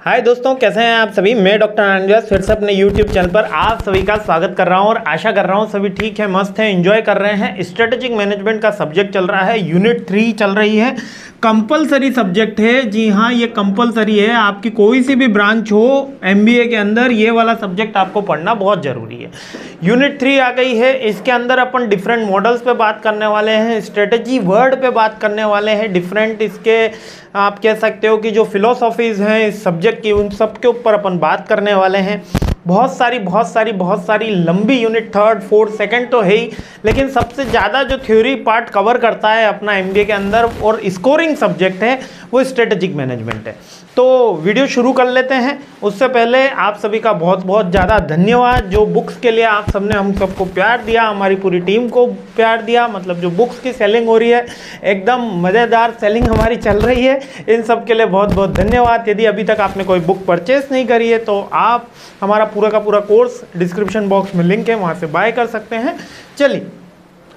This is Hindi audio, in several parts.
हाय दोस्तों, कैसे हैं आप सभी। मैं डॉक्टर आनंद व्यास फिर से अपने यूट्यूब चैनल पर आप सभी का स्वागत कर रहा हूं और आशा कर रहा हूं सभी ठीक है, मस्त है, एंजॉय कर रहे हैं। स्ट्रेटेजिक मैनेजमेंट का सब्जेक्ट चल रहा है, यूनिट 3 चल रही है। कंपलसरी सब्जेक्ट है, जी हाँ, ये कंपलसरी है। आपकी कोई सी भी ब्रांच हो एमबीए के अंदर, ये वाला सब्जेक्ट आपको पढ़ना बहुत ज़रूरी है। यूनिट 3 आ गई है, इसके अंदर अपन डिफरेंट मॉडल्स पे बात करने वाले हैं, स्ट्रेटेजी वर्ड पे बात करने वाले हैं, डिफरेंट इसके आप कह सकते हो कि जो फिलोसॉफीज़ हैं इस सब्जेक्ट की, उन सब के ऊपर अपन बात करने वाले हैं। बहुत सारी लंबी यूनिट 3rd 4th 2nd तो है ही, लेकिन सबसे ज़्यादा जो थ्योरी पार्ट कवर करता है अपना एमबीए के अंदर और स्कोरिंग सब्जेक्ट है वो स्ट्रेटेजिक मैनेजमेंट है। तो वीडियो शुरू कर लेते हैं। उससे पहले आप सभी का बहुत बहुत ज़्यादा धन्यवाद, जो बुक्स के लिए आप सबने हम सबको प्यार दिया, हमारी पूरी टीम को प्यार दिया। मतलब जो बुक्स की सेलिंग हो रही है, एकदम मज़ेदार सेलिंग हमारी चल रही है। इन सब के लिए बहुत बहुत धन्यवाद। यदि अभी तक आपने कोई बुक परचेस नहीं करी है तो आप हमारा पूरा का पूरा कोर्स डिस्क्रिप्शन बॉक्स में लिंक है, वहाँ से बाय कर सकते हैं। चलिए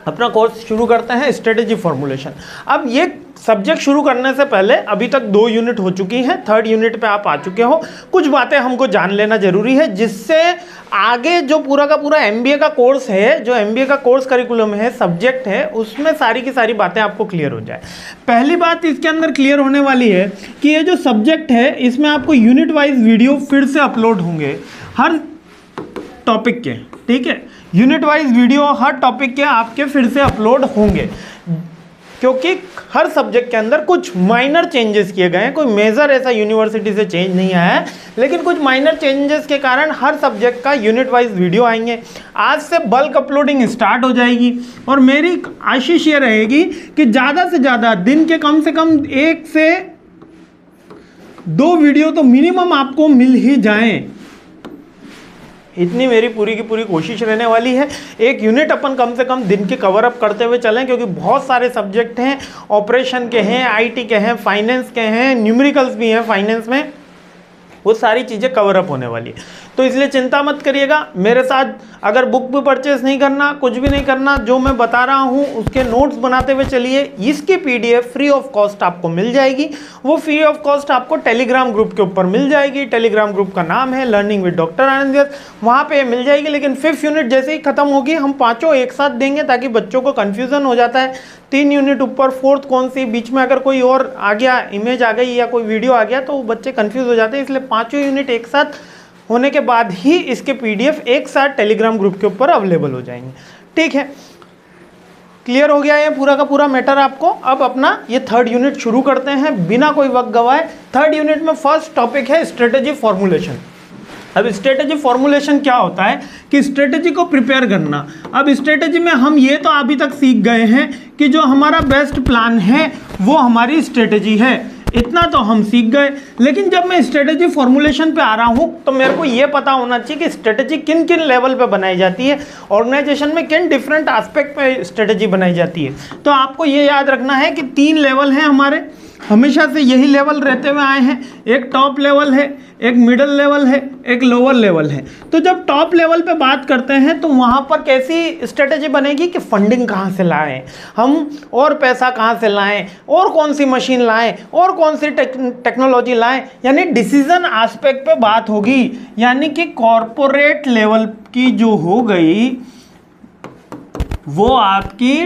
अपना कोर्स शुरू करते हैं, स्ट्रेटेजी फॉर्मुलेशन। अब ये सब्जेक्ट शुरू करने से पहले अभी तक 2 यूनिट हो चुकी हैं, 3rd यूनिट पे आप आ चुके हो। कुछ बातें हमको जान लेना जरूरी है, जिससे आगे जो पूरा का पूरा एमबीए का कोर्स है, जो एमबीए का कोर्स करिकुलम है, सब्जेक्ट है, उसमें सारी की सारी बातें आपको क्लियर हो जाए। पहली बात इसके अंदर क्लियर होने वाली है कि ये जो सब्जेक्ट है इसमें आपको यूनिट वाइज वीडियो फिर से अपलोड होंगे हर टॉपिक के, ठीक है। यूनिट वाइज वीडियो हर टॉपिक के आपके फिर से अपलोड होंगे, क्योंकि हर सब्जेक्ट के अंदर कुछ माइनर चेंजेस किए गए हैं। कोई मेजर ऐसा यूनिवर्सिटी से चेंज नहीं आया है, लेकिन कुछ माइनर चेंजेस के कारण हर सब्जेक्ट का यूनिट वाइज वीडियो आएंगे। आज से बल्क अपलोडिंग स्टार्ट हो जाएगी और मेरी आशीष ये रहेगी कि ज़्यादा से ज़्यादा दिन के कम से कम 1 से 2 वीडियो तो मिनिमम आपको मिल ही जाएं। इतनी मेरी पूरी की पूरी कोशिश रहने वाली है। एक यूनिट अपन कम से कम दिन के कवर अप करते हुए चलें, क्योंकि बहुत सारे सब्जेक्ट हैं, ऑपरेशन के हैं, आईटी के हैं, फाइनेंस के हैं, न्यूमेरिकल्स भी हैं फाइनेंस में, वो सारी चीज़ें कवर अप होने वाली है। तो इसलिए चिंता मत करिएगा मेरे साथ। अगर बुक भी परचेस नहीं करना, कुछ भी नहीं करना, जो मैं बता रहा हूँ उसके नोट्स बनाते हुए चलिए। इसकी पीडीएफ फ्री ऑफ कॉस्ट आपको मिल जाएगी। वो फ्री ऑफ कॉस्ट आपको टेलीग्राम ग्रुप के ऊपर मिल जाएगी। टेलीग्राम ग्रुप का नाम है लर्निंग विद डॉक्टर आनंद व्यास, वहाँ पे मिल जाएगी। लेकिन 5th यूनिट जैसे ही खत्म होगी हम 5 एक साथ देंगे, ताकि बच्चों को कन्फ्यूज़न हो जाता है 3 यूनिट ऊपर 4th कौन सी, बीच में अगर कोई और आ गया, इमेज आ गई या कोई वीडियो आ गया तो बच्चे कन्फ्यूज़ हो जाते हैं। इसलिए 5 यूनिट एक साथ होने के बाद ही इसके पीडीएफ एक साथ टेलीग्राम ग्रुप के ऊपर अवेलेबल हो जाएंगे, ठीक है। क्लियर हो गया ये पूरा का पूरा मैटर आपको। अब अपना ये 3rd यूनिट शुरू करते हैं बिना कोई वक्त गवाए। 3rd यूनिट में फर्स्ट टॉपिक है स्ट्रेटेजी फॉर्मुलेशन। अब स्ट्रेटेजी फॉर्मुलेशन क्या होता है कि स्ट्रेटेजी को प्रिपेयर करना। अब स्ट्रेटेजी में हम ये तो अभी तक सीख गए हैं कि जो हमारा बेस्ट प्लान है वो हमारी स्ट्रेटेजी है, इतना तो हम सीख गए। लेकिन जब मैं स्ट्रेटेजी फॉर्मुलेशन पे आ रहा हूँ तो मेरे को ये पता होना चाहिए कि स्ट्रेटेजी किन किन लेवल पे बनाई जाती है, ऑर्गेनाइजेशन में किन डिफरेंट एस्पेक्ट पे स्ट्रेटेजी बनाई जाती है। तो आपको ये याद रखना है कि 3 लेवल हैं हमारे, हमेशा से यही लेवल रहते हुए आए हैं। एक टॉप लेवल है, एक मिडिल लेवल है, एक लोअर लेवल है। तो जब टॉप लेवल पे बात करते हैं तो वहाँ पर कैसी स्ट्रेटेजी बनेगी कि फंडिंग कहाँ से लाएं हम, और पैसा कहाँ से लाएं, और कौन सी मशीन लाएं, और कौन सी टेक्नोलॉजी लाएं, यानी डिसीजन एस्पेक्ट पे बात होगी। यानी कि कॉरपोरेट लेवल की जो हो गई वो आपकी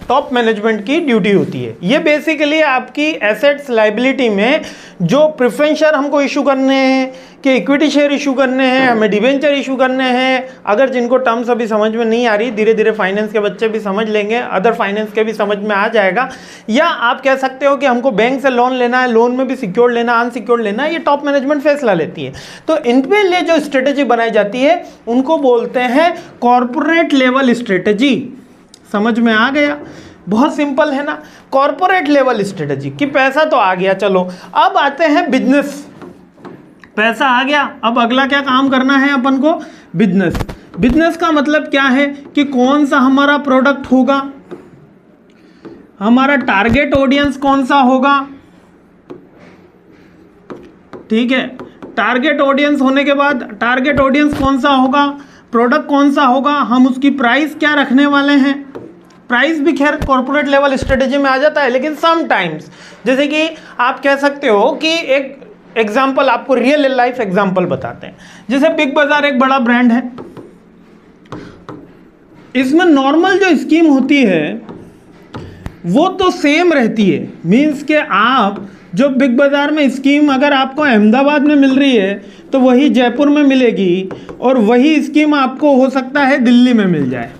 टॉप मैनेजमेंट की ड्यूटी होती है। ये बेसिकली आपकी एसेट्स लाइबिलिटी में जो प्रेफरेंस शेयर हमको इशू करने हैं, कि इक्विटी शेयर इशू करने हैं, हमें डिवेंचर इशू करने हैं। अगर जिनको टर्म्स अभी समझ में नहीं आ रही, धीरे धीरे फाइनेंस के बच्चे भी समझ लेंगे, अदर फाइनेंस के भी समझ में आ जाएगा। या आप कह सकते हो कि हमको बैंक से लोन लेना है, लोन में भी सिक्योर्ड लेना, अनसिक्योर्ड लेना है, ये टॉप मैनेजमेंट फैसला लेती है। तो इनके लिए जो स्ट्रेटेजी बनाई जाती है उनको बोलते हैं कॉरपोरेट लेवल स्ट्रेटेजी। समझ में आ गया? बहुत सिंपल है ना, कॉरपोरेट लेवल स्ट्रेटेजी कि पैसा तो आ गया, चलो अब आते हैं बिजनेस। पैसा आ गया, अब अगला क्या काम करना है अपन को? बिजनेस। बिजनेस का मतलब क्या है कि कौन सा हमारा प्रोडक्ट होगा, हमारा टारगेट ऑडियंस कौन सा होगा, ठीक है। टारगेट ऑडियंस होने के बाद टारगेट ऑडियंस कौन सा होगा, प्रोडक्ट कौन सा होगा, हम उसकी प्राइस क्या रखने वाले हैं। प्राइस भी खैर कॉर्पोरेट लेवल स्ट्रेटेजी में आ जाता है, लेकिन समटाइम्स जैसे कि आप कह सकते हो कि एक एग्जाम्पल आपको रियल लाइफ एग्जाम्पल बताते हैं। जैसे बिग बाजार एक बड़ा ब्रांड है, इसमें नॉर्मल जो स्कीम होती है वो तो सेम रहती है, मीन्स के आप जो बिग बाजार में स्कीम अगर आपको अहमदाबाद में मिल रही है तो वही जयपुर में मिलेगी, और वही स्कीम आपको हो सकता है दिल्ली में मिल जाए।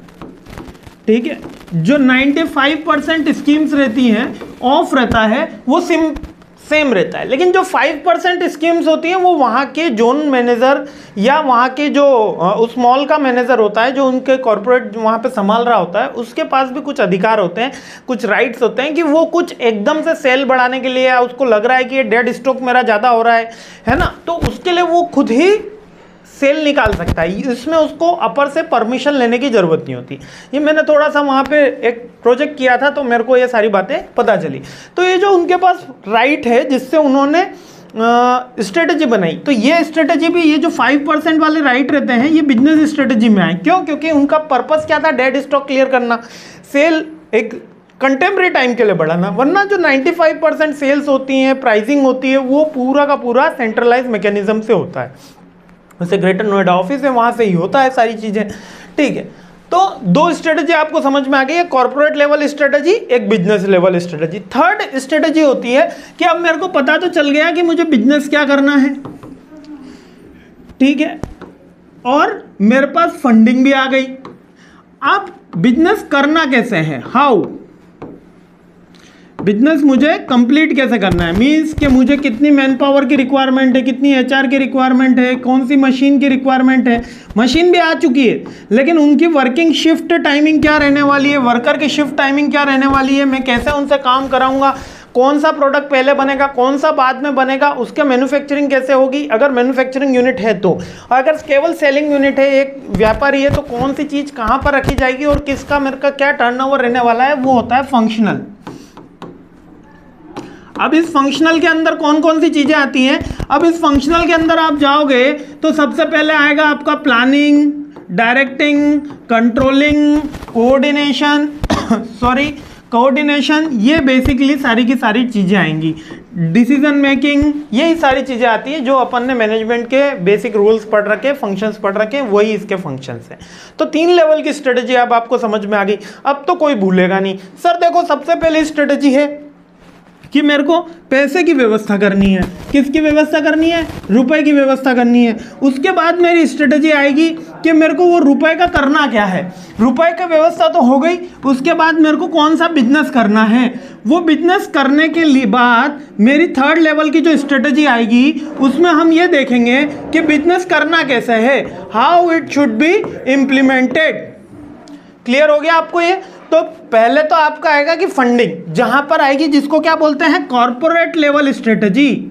ठीक है, जो 95% स्कीम्स रहती हैं ऑफ रहता है वो सेम रहता है, लेकिन जो 5% स्कीम्स होती हैं वो वहाँ के जोन मैनेजर या वहाँ के जो उस मॉल का मैनेजर होता है, जो उनके कॉर्पोरेट वहाँ पे संभाल रहा होता है, उसके पास भी कुछ अधिकार होते हैं, कुछ राइट्स होते हैं कि वो कुछ एकदम से सेल बढ़ाने के लिए, या उसको लग रहा है कि ये डेड स्टॉक मेरा ज़्यादा हो रहा है ना, तो उसके लिए वो खुद ही सेल निकाल सकता है। इसमें उसको अपर से परमिशन लेने की ज़रूरत नहीं होती। ये मैंने थोड़ा सा वहाँ पे एक प्रोजेक्ट किया था तो मेरे को ये सारी बातें पता चली। तो ये जो उनके पास राइट है जिससे उन्होंने स्ट्रेटजी बनाई, तो ये स्ट्रेटजी भी, ये जो 5% वाले राइट रहते हैं ये बिजनेस स्ट्रेटजी में आए। क्यों? क्योंकि उनका पर्पस क्या था? डेड स्टॉक क्लियर करना, सेल एक कंटेम्प्रेरी टाइम के लिए बढ़ाना। वरना जो 95% सेल्स होती हैं, प्राइसिंग होती है, वो पूरा का पूरा सेंट्रलाइज मैकेनिज्म से होता है। जैसे ग्रेटर नोएडा ऑफिस है, वहाँ से ही होता है सारी चीज़ें। ठीक है, तो दो स्ट्रेटजी आपको समझ में आ गई है, कॉर्पोरेट लेवल स्ट्रेटजी, एक business level strategy. Third strategy होती है कि अब मेरे को पता तो चल गया कि मुझे बिजनेस क्या करना है, ठीक है, और मेरे पास फंडिंग भी आ गई। अब बिजनेस करना कैसे है, हाउ बिजनेस मुझे कंप्लीट कैसे करना है, मीन्स कि मुझे कितनी मैन पावर की रिक्वायरमेंट है, कितनी एचआर की रिक्वायरमेंट है, कौन सी मशीन की रिक्वायरमेंट है। मशीन भी आ चुकी है, लेकिन उनकी वर्किंग शिफ्ट टाइमिंग क्या रहने वाली है, वर्कर की शिफ्ट टाइमिंग क्या रहने वाली है, मैं कैसे उनसे काम कराऊंगा, कौन सा प्रोडक्ट पहले बनेगा, कौन सा बाद में बनेगा, उसके मैन्युफैक्चरिंग कैसे होगी, अगर मैन्युफैक्चरिंग यूनिट है तो, अगर केवल सेलिंग यूनिट है, एक व्यापारी है, तो कौन सी चीज़ कहाँ पर रखी जाएगी और किसका मेरे का क्या टर्नओवर रहने वाला है, वो होता है फंक्शनल। अब इस फंक्शनल के अंदर कौन कौन सी चीज़ें आती हैं, अब इस फंक्शनल के अंदर आप जाओगे तो सबसे पहले आएगा आपका planning, directing, controlling, coordination coordination, ये बेसिकली सारी की सारी चीज़ें आएंगी। डिसीजन मेकिंग, यही सारी चीज़ें आती हैं जो अपन ने मैनेजमेंट के बेसिक रूल्स पढ़ रखे, फंक्शंस पढ़ रखे, वही इसके फंक्शंस हैं। तो 3 लेवल की स्ट्रेटजी अब आपको समझ में आ गई। अब तो कोई भूलेगा नहीं। सर देखो, सबसे पहले स्ट्रेटजी है कि मेरे को पैसे की व्यवस्था करनी है। किसकी व्यवस्था करनी है? रुपए की व्यवस्था करनी है। उसके बाद मेरी स्ट्रेटजी आएगी कि मेरे को वो रुपए का करना क्या है। रुपए की व्यवस्था तो हो गई, उसके बाद मेरे को कौन सा बिजनेस करना है। वो बिजनेस करने के लिए बाद मेरी 3rd लेवल की जो स्ट्रेटजी आएगी, उसमें हम ये देखेंगे कि बिजनेस करना कैसे है, how it should be implemented. Clear हो गया आपको ये? तो पहले तो आपका आएगा कि फंडिंग, जहां पर आएगी जिसको क्या बोलते हैं, corporate level strategy.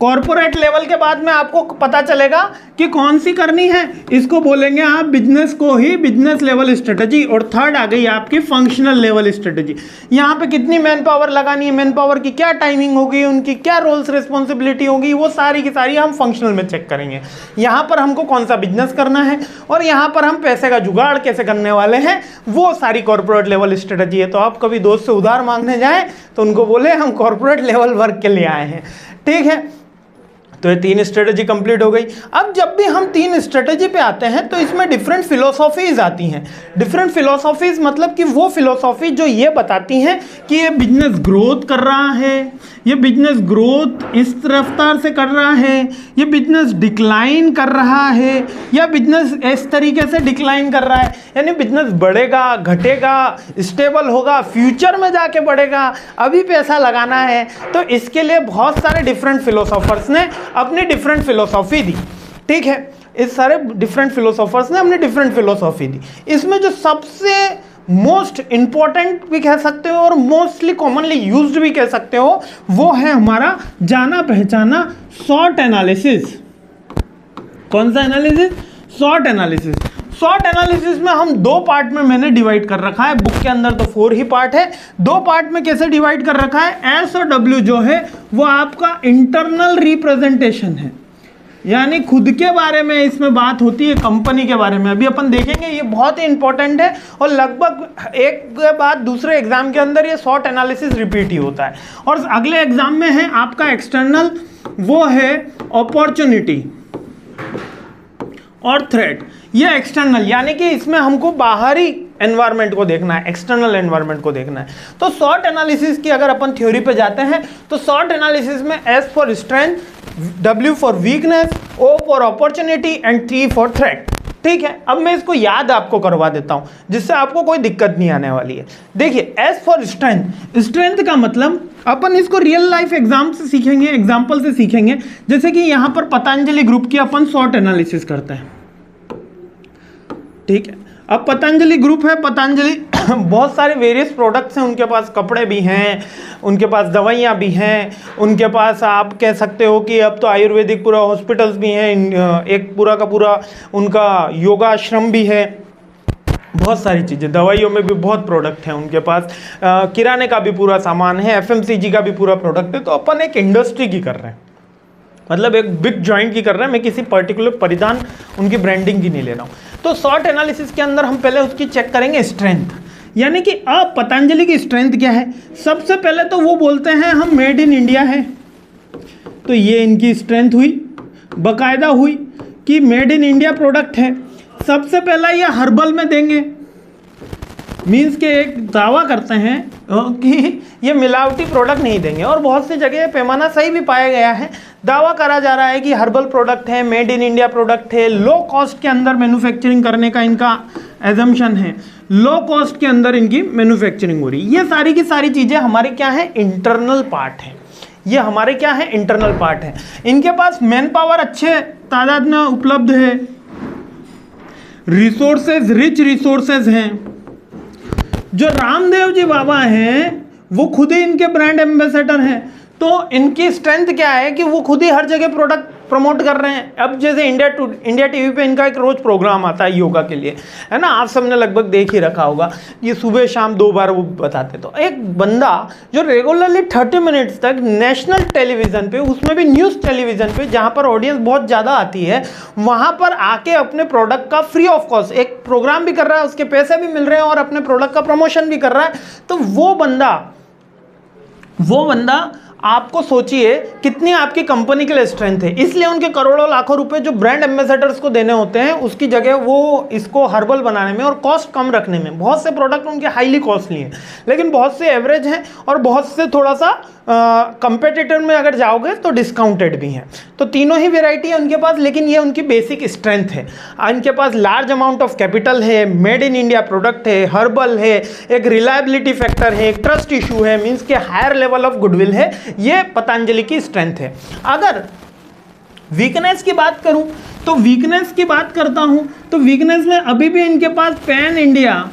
Corporate level के बाद में आपको पता चलेगा कि कौन सी करनी है, इसको बोलेंगे आप बिजनेस को ही बिजनेस लेवल स्ट्रेटजी। और 3rd आ गई आपकी फंक्शनल लेवल स्ट्रेटजी। यहाँ पे कितनी मैन पावर लगानी है, मैन पावर की क्या टाइमिंग होगी, उनकी क्या रोल्स रिस्पॉन्सिबिलिटी होगी, वो सारी की सारी हम फंक्शनल में चेक करेंगे। यहाँ पर हमको कौन सा बिजनेस करना है और यहाँ पर हम पैसे का जुगाड़ कैसे करने वाले हैं, वो सारी कॉर्पोरेट लेवल स्ट्रेटजी है। तो आप कभी दोस्त से उधार मांगने जाएं तो उनको बोले हम कॉर्पोरेट लेवल वर्क के लिए आए हैं। ठीक है, तो ये 3 स्ट्रेटजी कंप्लीट हो गई। अब जब भी हम 3 स्ट्रेटजी पे आते हैं तो इसमें डिफरेंट फिलोसॉफीज आती हैं। डिफरेंट फिलोसॉफीज मतलब कि वो फिलोसॉफी जो ये बताती हैं कि ये बिजनेस ग्रोथ कर रहा है, ये बिजनेस ग्रोथ इस रफ्तार से कर रहा है, ये बिजनेस डिक्लाइन कर रहा है, या बिजनेस इस तरीके से डिक्लाइन कर रहा है, यानी बिजनेस बढ़ेगा, घटेगा, स्टेबल होगा, फ्यूचर में जाके बढ़ेगा, अभी पैसा लगाना है। तो इसके लिए बहुत सारे डिफरेंट फिलोसोफर्स ने अपनी डिफरेंट फिलोसॉफी दी। ठीक है, इस सारे डिफरेंट फिलोसोफर्स ने अपनी डिफरेंट फिलोसॉफी दी। इसमें जो सबसे मोस्ट इंपॉर्टेंट भी कह सकते हो और मोस्टली कॉमनली यूज्ड भी कह सकते हो, वो है हमारा जाना पहचाना सॉर्ट एनालिसिस। कौन सा analysis? Sort analysis. Sort analysis में हम 2 पार्ट में मैंने डिवाइड कर रखा है। बुक के अंदर तो 4 ही पार्ट है, 2 पार्ट में कैसे डिवाइड कर रखा है। एस और डब्ल्यू जो है वो आपका इंटरनल रिप्रेजेंटेशन है। यानी खुद के बारे में इसमें बात होती है, कंपनी के बारे में। अभी अपन देखेंगे, ये बहुत ही इंपॉर्टेंट है और लगभग एक के बाद दूसरे एग्जाम के अंदर ये शॉर्ट एनालिसिस रिपीट ही होता है। और अगले एग्जाम में है आपका एक्सटर्नल, वो है अपॉर्चुनिटी और थ्रेट। ये एक्सटर्नल यानी कि इसमें हमको बाहरी एनवायरनमेंट को देखना है, एक्सटर्नल एनवायरनमेंट को देखना है। तो शॉर्ट एनालिसिस की अगर अपन थ्योरी पे जाते हैं तो शॉर्ट एनालिसिस में S for strength, W for weakness, O for opportunity and T for threat. ठीक है, अब मैं इसको याद आपको करवा देता हूं जिससे आपको कोई दिक्कत नहीं आने वाली है। देखिए S फॉर स्ट्रेंथ, स्ट्रेंथ का मतलब अपन इसको रियल लाइफ एग्जाम से सीखेंगे, एग्जाम्पल से सीखेंगे। जैसे कि यहां पर पतंजलि ग्रुप की अपन शॉर्ट एनालिसिस करते हैं। ठीक है, अब पतंजलि ग्रुप है, पतंजलि बहुत सारे वेरियस प्रोडक्ट्स हैं, उनके पास कपड़े भी हैं, उनके पास दवाइयाँ भी हैं, उनके पास आप कह सकते हो कि अब तो आयुर्वेदिक पूरा हॉस्पिटल्स भी हैं, एक पूरा का पूरा उनका योगाश्रम भी है, बहुत सारी चीज़ें, दवाइयों में भी बहुत प्रोडक्ट हैं उनके पास, किराने का भी पूरा सामान है, FMCG का भी पूरा प्रोडक्ट है। तो अपन एक इंडस्ट्री की कर रहे हैं, मतलब एक बिग जॉइंट की कर रहे हैं, मैं किसी पर्टिकुलर परिधान उनकी ब्रांडिंग की नहीं ले रहा हूँ। तो शॉर्ट एनालिसिस के अंदर हम पहले उसकी चेक करेंगे स्ट्रेंथ, यानी कि अब पतंजलि की स्ट्रेंथ क्या है। सबसे पहले तो वो बोलते हैं हम मेड इन इंडिया है, तो ये इनकी स्ट्रेंथ हुई, बाकायदा हुई कि मेड इन इंडिया प्रोडक्ट है। सबसे पहला ये हर्बल में देंगे, मीन्स के एक दावा करते हैं कि ये मिलावटी प्रोडक्ट नहीं देंगे, और बहुत सी जगह पैमाना सही भी पाया गया है। दावा करा जा रहा है कि हर्बल प्रोडक्ट है, मेड इन इंडिया प्रोडक्ट है, लो कॉस्ट के अंदर मैन्युफैक्चरिंग करने का इनका एजम्पशन है, लो कॉस्ट के अंदर इनकी मैन्युफैक्चरिंग हो रही है। ये सारी की सारी चीज़ें हमारे क्या है, इंटरनल पार्ट है, ये हमारे क्या है, इंटरनल पार्ट है। इनके पास मैन पावर अच्छे तादाद में उपलब्ध है, रिसोर्सेज, रिच रिसोर्सेज हैं। जो रामदेव जी बाबा हैं वो खुद ही इनके ब्रांड एम्बेसडर हैं, तो इनकी स्ट्रेंथ क्या है कि वो खुद ही हर जगह प्रोडक्ट प्रमोट कर रहे हैं। अब जैसे इंडिया टीवी पे इनका एक रोज प्रोग्राम आता है योगा के लिए, है ना, आप सबने लगभग देख ही रखा होगा, ये सुबह शाम 2 बार वो बताते। तो एक बंदा जो रेगुलरली 30 मिनट्स तक नेशनल टेलीविजन पे, उसमें भी न्यूज़ टेलीविजन पे जहाँ पर ऑडियंस बहुत ज़्यादा आती है, वहाँ पर आके अपने प्रोडक्ट का फ्री ऑफ कॉस्ट एक प्रोग्राम भी कर रहा है, उसके पैसे भी मिल रहे हैं और अपने प्रोडक्ट का प्रमोशन भी कर रहा है। तो वो बंदा आपको सोचिए कितनी आपकी कंपनी के लिए स्ट्रेंथ है। इसलिए उनके करोड़ों लाखों रुपए जो ब्रांड एम्बेसडर्स को देने होते हैं, उसकी जगह वो इसको हर्बल बनाने में और कॉस्ट कम रखने में, बहुत से प्रोडक्ट उनके हाईली कॉस्टली हैं, लेकिन बहुत से एवरेज हैं और बहुत से थोड़ा सा कंपेटिटर में अगर जाओगे तो डिस्काउंटेड भी हैं। तो तीनों ही वेराइटी है उनके पास, लेकिन ये उनकी बेसिक स्ट्रेंथ है। इनके पास लार्ज अमाउंट ऑफ कैपिटल है, मेड इन इंडिया प्रोडक्ट है, हर्बल है, एक रिलायबिलिटी फैक्टर है, एक ट्रस्ट इशू है, मीन्स के हायर लेवल ऑफ गुडविल है। ये पतंजलि की स्ट्रेंथ है। अगर वीकनेस की बात करूं तो वीकनेस की बात करता हूं तो वीकनेस में अभी भी इनके पास पैन इंडिया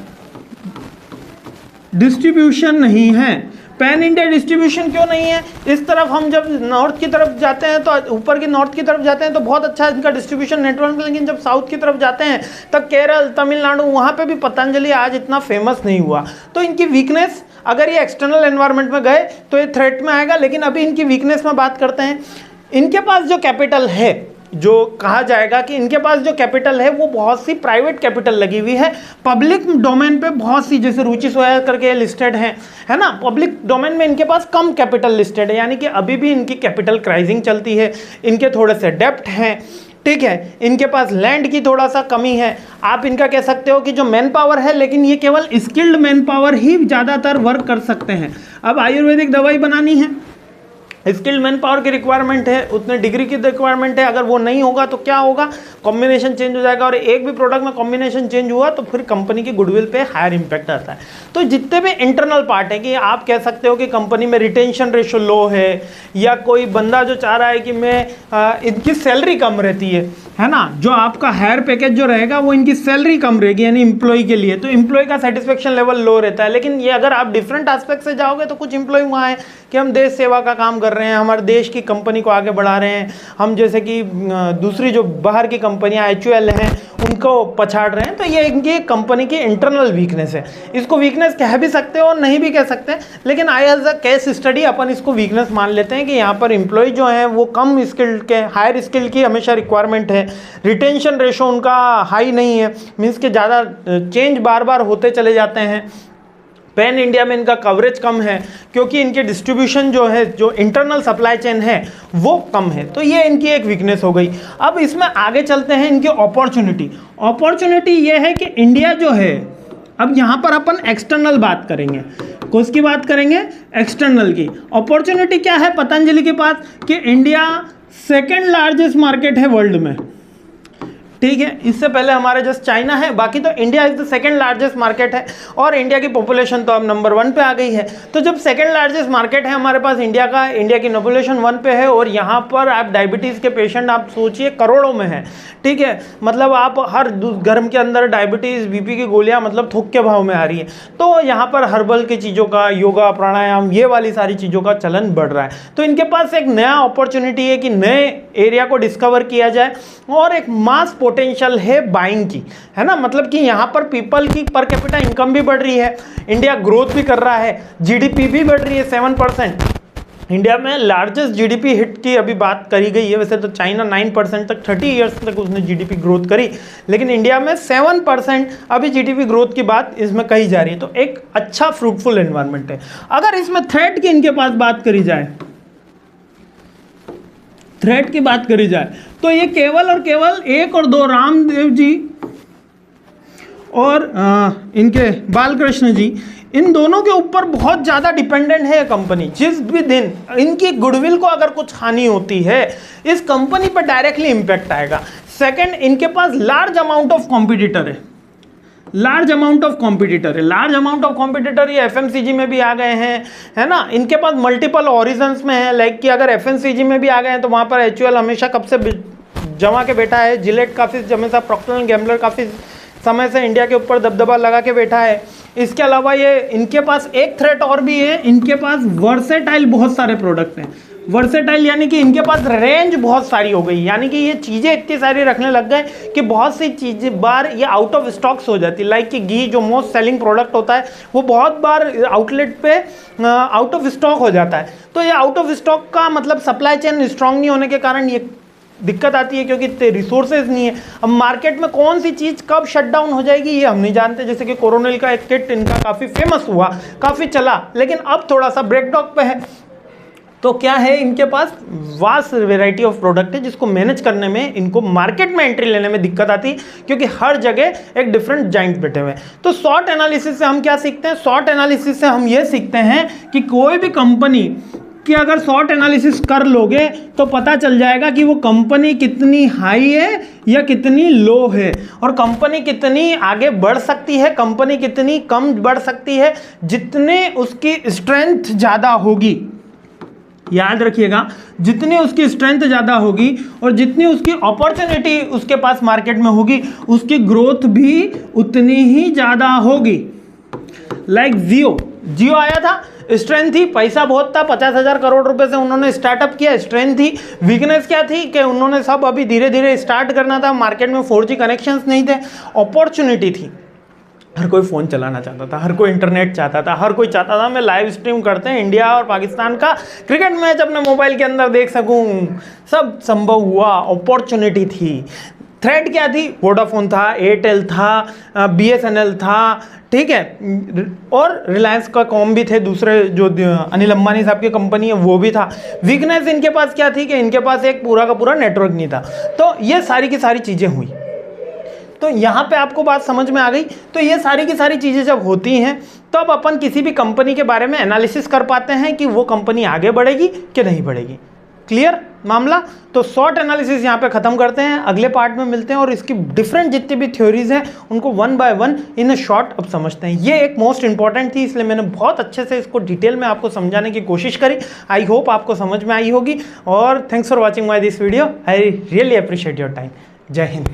डिस्ट्रीब्यूशन नहीं है। पैन इंडिया डिस्ट्रीब्यूशन क्यों नहीं है? इस तरफ हम जब नॉर्थ की तरफ जाते हैं तो ऊपर की नॉर्थ की तरफ जाते हैं तो बहुत अच्छा इनका डिस्ट्रीब्यूशन नेटवर्क, लेकिन जब साउथ की तरफ जाते हैं तब केरल, तमिलनाडु, वहाँ पे भी पतंजलि आज इतना फेमस नहीं हुआ। तो इनकी वीकनेस, अगर ये एक्सटर्नल एनवायरनमेंट में गए तो ये थ्रेट में आएगा, लेकिन अभी इनकी वीकनेस में बात करते हैं। इनके पास जो कैपिटल है, जो कहा जाएगा कि इनके पास जो कैपिटल है वो बहुत सी प्राइवेट कैपिटल लगी हुई है। पब्लिक डोमेन पे बहुत सी, जैसे रुचि सोया करके लिस्टेड है ना, पब्लिक डोमेन में इनके पास कम कैपिटल लिस्टेड है, यानी कि अभी भी इनकी कैपिटल क्राइसिंग चलती है, इनके थोड़े से डेप्ट हैं, ठीक है, इनके पास लैंड की थोड़ा सा कमी है। आप इनका कह सकते हो कि जो मैन पावर है, लेकिन ये केवल स्किल्ड मैन पावर ही ज़्यादातर वर्क कर सकते हैं। अब आयुर्वेदिक दवाई बनानी है, स्किल्ड मैन पावर की रिक्वायरमेंट है, उतने डिग्री की रिक्वायरमेंट है। अगर वो नहीं होगा तो क्या होगा, कॉम्बिनेशन चेंज हो जाएगा, और एक भी प्रोडक्ट में कॉम्बिनेशन चेंज हुआ तो फिर कंपनी की गुडविल पे हायर इंपैक्ट आता है। तो जितने भी इंटरनल पार्ट है कि आप कह सकते हो कि कंपनी में रिटेंशन रेशो लो है, या कोई बंदा जो चाह रहा है कि मैं इनकी सैलरी कम रहती है ना, जो आपका हायर पैकेज जो रहेगा वो इनकी सैलरी कम रहेगी, यानी एम्प्लॉय के लिए, तो एम्प्लॉय का सेटिस्फेक्शन लेवल लो रहता है। लेकिन ये अगर आप डिफरेंट एस्पेक्ट से जाओगे तो कुछ एम्प्लॉय वहाँ है कि हम देश सेवा का काम कर रहे हैं, हमारे देश की कंपनी को आगे बढ़ा रहे हैं, हम जैसे कि दूसरी जो बाहर की कंपनियां HUL हैं इनको पछाड़ रहे हैं। तो ये इनकी कंपनी की इंटरनल वीकनेस है। इसको वीकनेस कह भी सकते हैं और नहीं भी कह सकते हैं, लेकिन I as a case study अपन इसको वीकनेस मान लेते हैं कि यहाँ पर एम्प्लॉय जो हैं वो कम स्किल्ड के, हायर स्किल की हमेशा रिक्वायरमेंट है। रिटेंशन रेशो उनका हाई नहीं है, मीन्स के ज़्यादा चेंज बार बार होते चले जाते हैं। पैन इंडिया में इनका कवरेज कम है क्योंकि इनके डिस्ट्रीब्यूशन जो है, जो इंटरनल सप्लाई चेन है वो कम है। तो ये इनकी एक वीकनेस हो गई। अब इसमें आगे चलते हैं इनकी अपॉर्चुनिटी ये है कि इंडिया जो है, अब यहाँ पर अपन एक्सटर्नल बात करेंगे, किसकी बात करेंगे, एक्सटर्नल की। अपॉर्चुनिटी क्या है पतंजलि के पास कि इंडिया सेकेंड लार्जेस्ट मार्केट है वर्ल्ड में, ठीक है। इससे पहले हमारे जस्ट चाइना है, बाकी तो India is the second largest market है और इंडिया की पॉपुलेशन तो अब नंबर 1 पे आ गई है। तो जब सेकंड लार्जेस्ट मार्केट है हमारे पास इंडिया का, इंडिया की पॉपुलेशन 1 पे है और यहाँ पर आप डायबिटीज़ के पेशेंट आप सोचिए करोड़ों में है, ठीक है। मतलब आप हर घर के अंदर डायबिटीज़ बीपी की गोलियाँ मतलब थोक के भाव में आ रही है। तो यहाँ पर हर्बल की चीज़ों का, योगा प्राणायाम, ये वाली सारी चीज़ों का चलन बढ़ रहा है। तो इनके पास एक नया अपॉर्चुनिटी है कि नए एरिया को डिस्कवर किया जाए और एक मास पोटेंशियल है बाइंग की, है ना। मतलब कि यहाँ पर पीपल की पर कैपिटा इनकम भी बढ़ रही है, इंडिया ग्रोथ भी कर रहा है, जीडीपी भी बढ़ रही है 7%। इंडिया में लार्जेस्ट जीडीपी हिट की अभी बात करी गई है। वैसे तो चाइना 9% तक 30 ईयर्स तक उसने जीडीपी ग्रोथ करी, लेकिन इंडिया में 7% अभी जीडीपी ग्रोथ की बात इसमें कही जा रही है। तो एक अच्छा फ्रूटफुल एनवायरनमेंट है। अगर इसमें थ्रेट की इनके पास बात करी जाए, थ्रेट की बात करी जाए तो ये केवल और केवल 1 और 2 रामदेव जी और इनके बालकृष्ण जी, इन दोनों के ऊपर बहुत ज़्यादा डिपेंडेंट है कंपनी। जिस भी दिन इनकी गुडविल को अगर कुछ हानि होती है, इस कंपनी पर डायरेक्टली इम्पैक्ट आएगा। सेकंड, इनके पास लार्ज अमाउंट ऑफ कॉम्पिटिटर है, लार्ज अमाउंट ऑफ कॉम्पिटिटर ये एफएमसीजी में भी आ गए हैं, है ना। इनके पास मल्टीपल ऑरिजन्स में है, लाइक कि अगर एफएमसीजी में भी आ गए हैं तो वहाँ पर एचयूएल हमेशा कब से जमा के बैठा है, जिलेट काफ़ी समय से, प्रॉक्टर एंड गैम्बलर काफ़ी समय से इंडिया के ऊपर दबदबा लगा के बैठा है। इसके अलावा ये इनके पास एक थ्रेट और भी है, इनके पास वर्सेटाइल बहुत सारे प्रोडक्ट हैं। वर्सेटाइल यानी कि इनके पास रेंज बहुत सारी हो गई, यानी कि ये चीज़ें इतनी सारी रखने लग गए कि बहुत सी चीज़ें बार ये आउट ऑफ स्टॉक्स हो जाती है। लाइक कि घी जो मोस्ट सेलिंग प्रोडक्ट होता है वो बहुत बार आउटलेट पे आउट ऑफ स्टॉक हो जाता है। तो ये आउट ऑफ स्टॉक का मतलब सप्लाई चेन स्ट्रांग नहीं होने के कारण ये दिक्कत आती है, क्योंकि इतने रिसोर्सेज नहीं है। अब मार्केट में कौन सी चीज़ कब शट डाउन हो जाएगी ये हम नहीं जानते। जैसे कि कोरोनिल का एक किट इनका काफ़ी फेमस हुआ, काफ़ी चला, लेकिन अब थोड़ा सा ब्रेकडॉक पे है। तो क्या है, इनके पास वास्ट वेराइटी ऑफ प्रोडक्ट है जिसको मैनेज करने में, इनको मार्केट में एंट्री लेने में दिक्कत आती है, क्योंकि हर जगह एक डिफरेंट जाइंट बैठे हुए हैं। तो शॉर्ट एनालिसिस से हम क्या सीखते हैं, शॉर्ट एनालिसिस से हम ये सीखते हैं कि कोई भी कंपनी कि अगर शॉर्ट एनालिसिस कर लोगे तो पता चल जाएगा कि वो कंपनी कितनी हाई है या कितनी लो है, और कंपनी कितनी आगे बढ़ सकती है, कंपनी कितनी कम बढ़ सकती है। जितने उसकी स्ट्रेंथ ज़्यादा होगी, याद रखिएगा, जितनी उसकी स्ट्रेंथ ज़्यादा होगी और जितनी उसकी अपॉर्चुनिटी उसके पास मार्केट में होगी, उसकी ग्रोथ भी उतनी ही ज़्यादा होगी। लाइक जियो आया था, स्ट्रेंथ थी, पैसा बहुत था, 50,000 करोड़ रुपए से उन्होंने स्टार्टअप किया, स्ट्रेंथ थी। वीकनेस क्या थी कि उन्होंने सब अभी धीरे धीरे स्टार्ट करना था, मार्केट में 4G कनेक्शंस नहीं थे। अपॉर्चुनिटी थी, हर कोई फ़ोन चलाना चाहता था, हर कोई इंटरनेट चाहता था, हर कोई चाहता था मैं लाइव स्ट्रीम करते हैं इंडिया और पाकिस्तान का क्रिकेट मैच अपने मोबाइल के अंदर देख सकूं, सब संभव हुआ, अपॉर्चुनिटी थी। थ्रेट क्या थी, वोडाफोन था, एयरटेल था, BSNL था, ठीक है, और रिलायंस का कॉम भी थे, दूसरे जो अनिल अंबानी साहब की कंपनी है वो भी था। वीकनेस इनके पास क्या थी कि इनके पास एक पूरा का पूरा नेटवर्क नहीं था। तो ये सारी की सारी चीज़ें हुई। तो यहाँ पे आपको बात समझ में आ गई। तो ये सारी की सारी चीज़ें जब होती हैं तो अब अपन किसी भी कंपनी के बारे में एनालिसिस कर पाते हैं कि वो कंपनी आगे बढ़ेगी कि नहीं बढ़ेगी। क्लियर मामला। तो शॉर्ट एनालिसिस यहाँ पे ख़त्म करते हैं, अगले पार्ट में मिलते हैं और इसकी डिफरेंट जितनी भी थ्योरीज हैं उनको 1 बाय 1 इन शॉर्ट अब समझते हैं। ये एक मोस्ट इंपॉर्टेंट थी, इसलिए मैंने बहुत अच्छे से इसको डिटेल में आपको समझाने की कोशिश करी। आई होप आपको समझ में आई होगी और thanks for watching my this video. I really appreciate your time. जय हिंद।